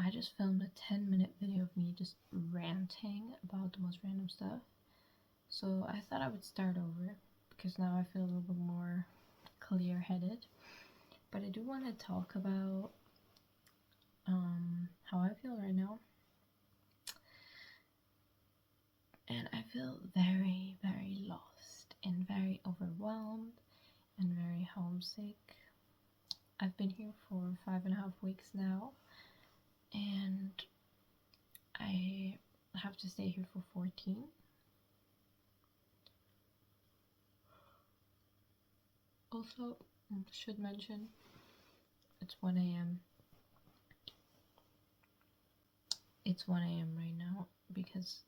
I just filmed a 10-minute video of me just ranting about the most random stuff. So I thought I would start over because now I feel a little bit more clear-headed. But I do want to talk about how I feel right now. And I feel very, very lost and very overwhelmed and very homesick. I've been here for 5.5 weeks now, and I have to stay here for 14. Also, should mention, it's 1 a.m. It's 1 a.m. right now because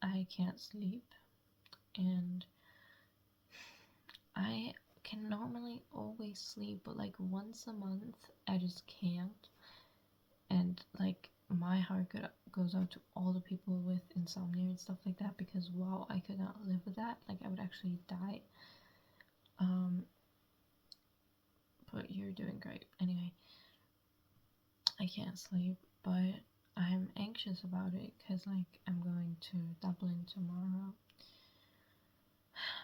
I can't sleep, and I can normally always sleep, but like once a month I just can't. And like my heart goes out to all the people with insomnia and stuff like that, because wow, I could not live with that. Like I would actually die. But you're doing great. Anyway, I can't sleep, but I'm anxious about it because like I'm going to Dublin tomorrow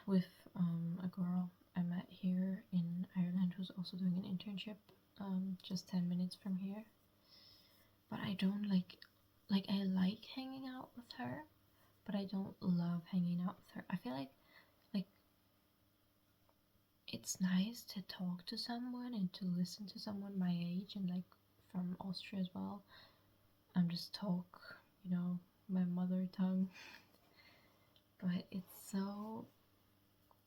with a girl I met here in Ireland who's also doing an internship just 10 minutes from here. But I don't like I like hanging out with her, but I don't love hanging out with her. I feel like it's nice to talk to someone and to listen to someone my age and like from Austria as well, and just talk, my mother tongue. But it's so,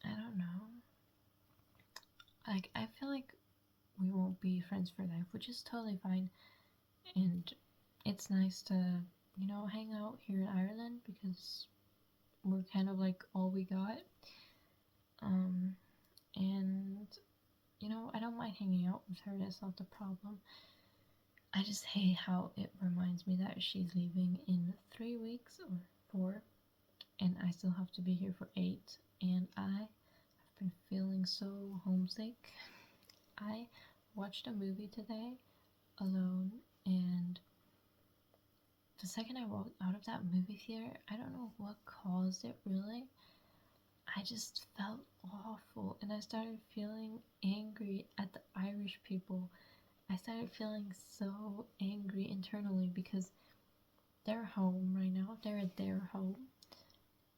I don't know, like I feel like we won't be friends for life, which is totally fine. And it's nice to, hang out here in Ireland because we're kind of like all we got. And I don't mind hanging out with her, that's not the problem. I just hate how it reminds me that she's leaving in 3 weeks or 4, and I still have to be here for 8, and I have been feeling so homesick. I watched a movie today alone, and the second I walked out of that movie theater, I don't know what caused it really. I just felt awful, and I started feeling angry at the Irish people. I started feeling so angry internally because they're home right now, they're at their home,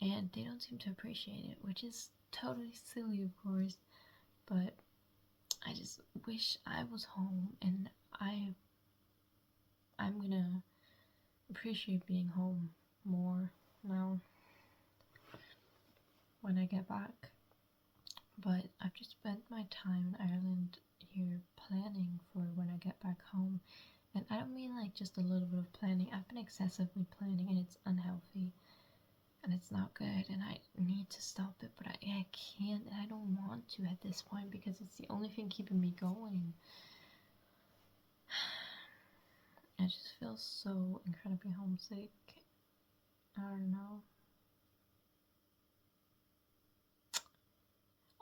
and they don't seem to appreciate it, which is totally silly, of course, but I just wish I was home, and I'm gonna appreciate being home more now when I get back. But I've just spent my time in Ireland here planning for when I get back home, and I don't mean like just a little bit of planning. I've been excessively planning, and it's unhealthy and it's not good, and I need to stop it, but I can't, and I don't want to at this point because it's the only thing keeping me going. I just feel so incredibly homesick. I don't know.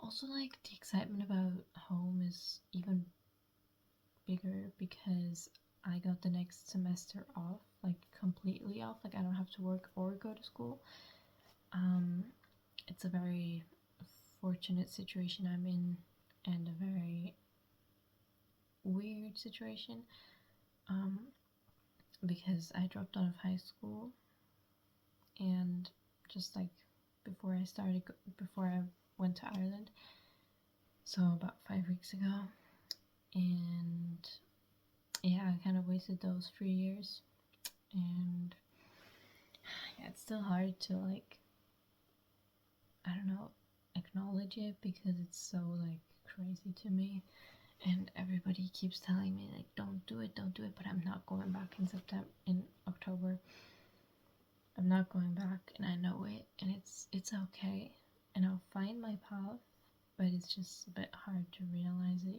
Also, like, the excitement about home is even bigger because I got the next semester off, like completely off. Like I don't have to work or go to school. It's a very fortunate situation I'm in, and a very weird situation, because I dropped out of high school, and just like before I went to Ireland, so about 5 weeks ago, and yeah, I kind of wasted those 3 years, and yeah, it's still hard to like, I don't know, acknowledge it because it's so like crazy to me, and everybody keeps telling me like don't do it, but I'm not going back in October. I'm not going back, and I know it, and it's okay, and I'll find my path, but it's just a bit hard to realize it,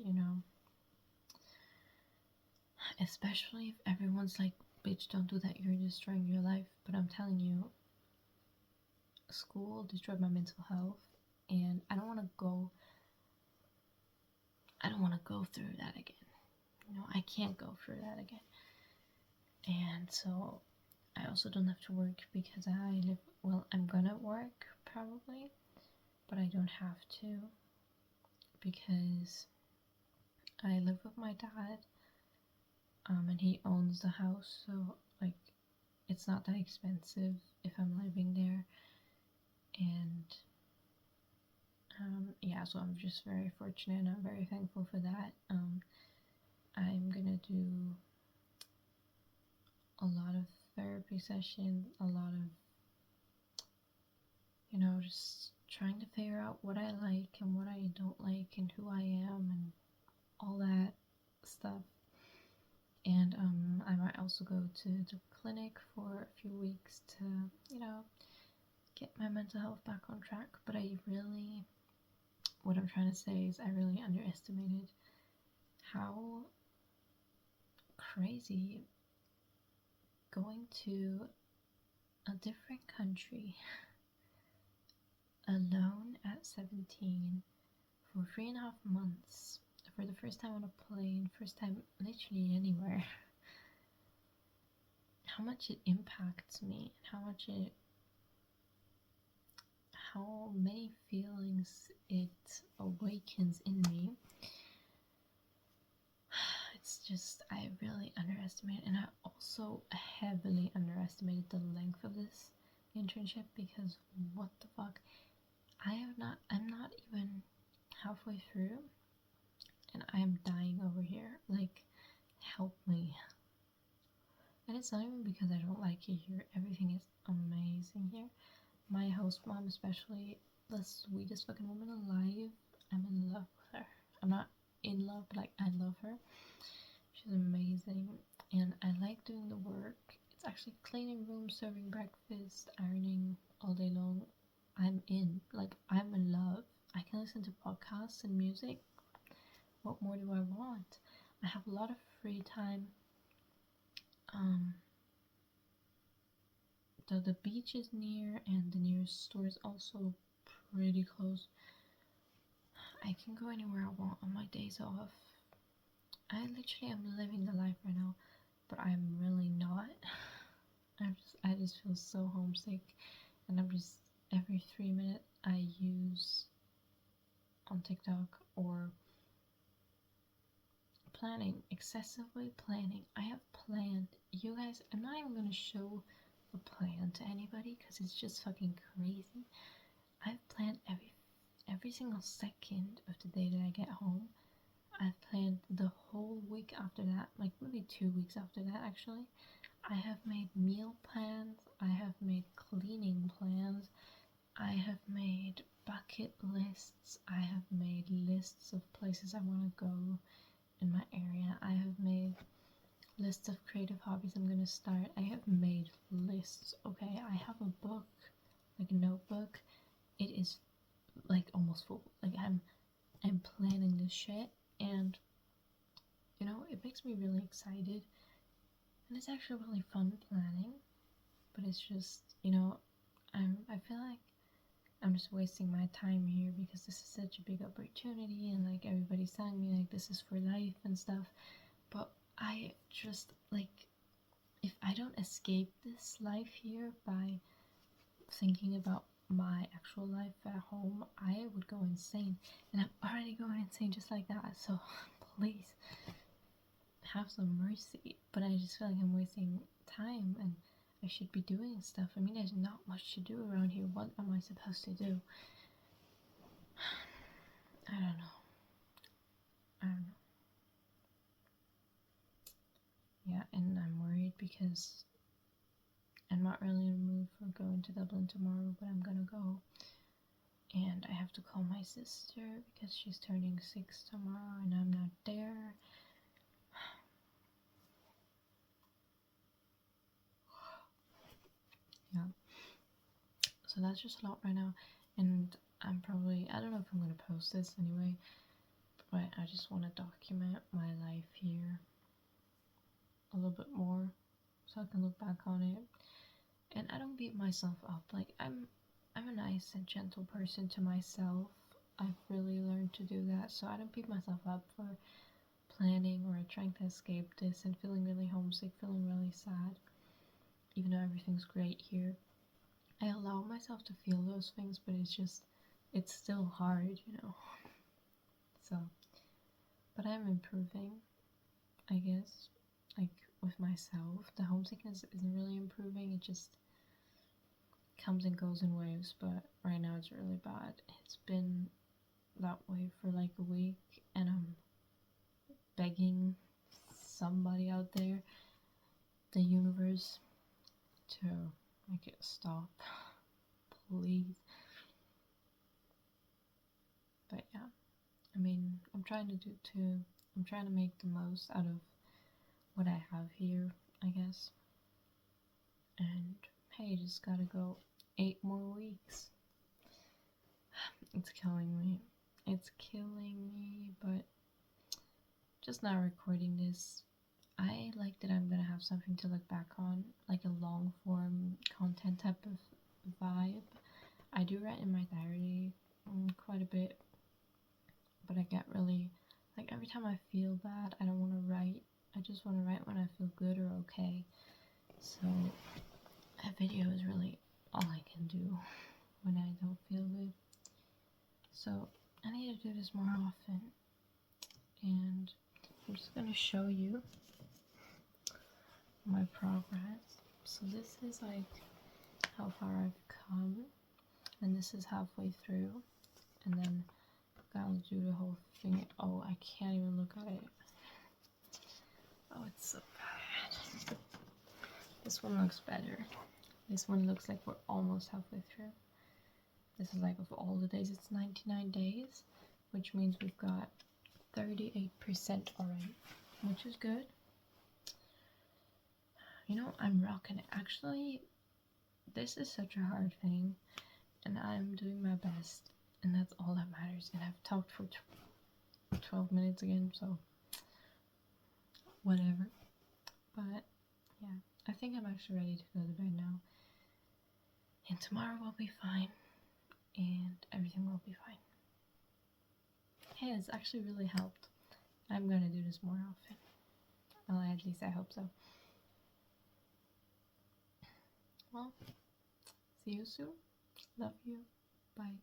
especially if everyone's like, bitch, don't do that, you're destroying your life. But I'm telling you, school destroyed my mental health, and I don't want to go through that again. I can't go through that again. And so I also don't have to work because I live, well, I'm gonna work probably, but I don't have to because I live with my dad, and he owns the house, so like it's not that expensive if I'm living there. And yeah, so I'm just very fortunate and I'm very thankful for that. I'm gonna do a lot of therapy sessions, a lot of, just trying to figure out what I like and what I don't like and who I am and all that stuff. And I might also go to the clinic for a few weeks to, get my mental health back on track. But what I'm trying to say is I really underestimated how crazy going to a different country alone at 17 for 3.5 months for the first time on a plane, first time literally anywhere, how much it impacts me and how many feelings it awakens in me. It's just, I really underestimated, and I also heavily underestimated the length of this internship because what the fuck, I'm not even halfway through and I'm dying over here. Like, help me. And it's not even because I don't like it here. Everything is amazing here. My host mom, especially, the sweetest fucking woman alive. I'm in love with her. I'm not in love, but like, I love her. She's amazing, and I like doing the work. It's actually cleaning rooms, serving breakfast, ironing all day long. I'm in. Like, I'm in love. I can listen to podcasts and music. What more do I want? I have a lot of free time. The beach is near, and the nearest store is also pretty close. I can go anywhere I want on my days off. I literally am living the life right now, but I'm really not. I just feel so homesick, and I'm just every 3 minutes I use on TikTok or planning, excessively planning. I have planned, you guys. I'm not even gonna show the plan to anybody because it's just fucking crazy. I've planned every single second of the day that I get home. I've planned the whole week after that, like maybe 2 weeks after that actually. I have made meal plans, I have made cleaning plans, I have made bucket lists, I have made lists of places I want to go in my area, I have made lists of creative hobbies I'm going to start. I have made lists, okay? I have a book, like a notebook. It is like almost full. Like I'm planning this shit, and it makes me really excited. And it's actually really fun planning, but it's just, I feel like I'm just wasting my time here because this is such a big opportunity, and like everybody's telling me like this is for life and stuff. But I just like, if I don't escape this life here by thinking about my actual life at home, I would go insane. And I'm already going insane just like that. So please have some mercy. But I just feel like I'm wasting time and I should be doing stuff. I mean, there's not much to do around here. What am I supposed to do? I don't know. Yeah, and I'm worried because I'm not really in the mood for going to Dublin tomorrow, but I'm gonna go. And I have to call my sister because she's turning 6 tomorrow and I'm not there. Yeah. So that's just a lot right now. And I don't know if I'm gonna post this anyway, but I just want to document my life here a little bit more so I can look back on it. And I don't beat myself up. Like I'm a nice and gentle person to myself. I've really learned to do that, so I don't beat myself up for planning or trying to escape this and feeling really homesick, feeling really sad, even though everything's great here. I allow myself to feel those things, but it's still hard, you know. So, but I'm improving, I guess. Like with myself, the homesickness isn't really improving. It just comes and goes in waves, but right now it's really bad. It's been that way for like a week, and I'm begging somebody out there, the universe, to make it stop. Please. But yeah, I mean, I'm trying to make the most out of what I have here, I guess. And hey, just gotta go 8 more weeks. It's killing me. It's killing me, but just now recording this, I like that I'm gonna have something to look back on, like a long form content type of vibe. I do write in my diary quite a bit, but I get really, like every time I feel bad, I don't want to write. I just want to write when I feel good or okay. So a video is really all I can do when I don't feel good. So I need to do this more often, and I'm just gonna show you my progress. So this is like how far I've come, and this is halfway through, and then I'll do the whole thing. Oh, I can't even look at it. Oh, it's so bad. This one looks better. This one looks like we're almost halfway through. This is like of all the days, it's 99 days, which means we've got 38% already, which is good. You know, I'm rocking it. Actually, this is such a hard thing, and I'm doing my best, and that's all that matters. And I've talked for 12 minutes again, so whatever. But yeah, I think I'm actually ready to go to bed now. And tomorrow will be fine, and everything will be fine. Hey, it's actually really helped. I'm gonna do this more often. Well, at least I hope so. Well, see you soon. Love you. Bye.